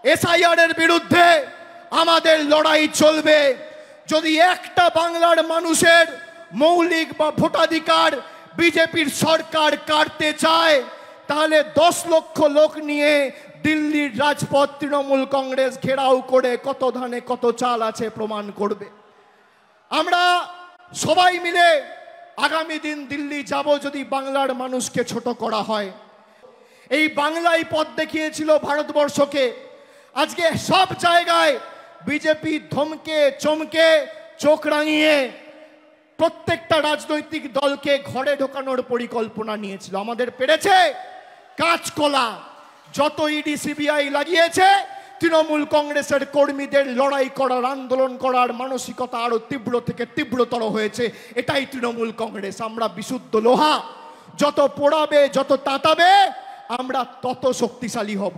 SIR এর বিরুদ্ধে আমাদের লড়াই চলবে। যদি একটা বাংলার মানুষের মৌলিক বা ভোটাধিকার বিজেপির সরকার কাটতে চায়, তাহলে 10 লক্ষ লোক নিয়ে দিল্লির রাজপথ তৃণমূল কংগ্রেস ঘেরাও করে কত ধানে কত চাল আছে প্রমাণ করবে। আমরা সবাই মিলে আগামী দিন দিল্লি যাব যদি বাংলার মানুষকে ছোট করা হয়। এই বাংলাই পথ দেখিয়েছিল ভারতবর্ষকে। আজকে সব জায়গায় বিজেপি ধমকে চমকে চোখ রাঙিয়ে প্রত্যেকটা রাজনৈতিক দলকে ঘরে ঢোকানোর পরিকল্পনা নিয়েছিল। আমাদের পেরেছে কাঁচকলা। যত ইডি সিবিআই লাগিয়েছে, তৃণমূল কংগ্রেসের কর্মীদের লড়াই করার, আন্দোলন করার মানসিকতা আরো তীব্র থেকে তীব্রতর হয়েছে। এটাই তৃণমূল কংগ্রেস। আমরা বিশুদ্ধ লোহা, যত পোড়াবে যত তাতাবে আমরা তত শক্তিশালী হব।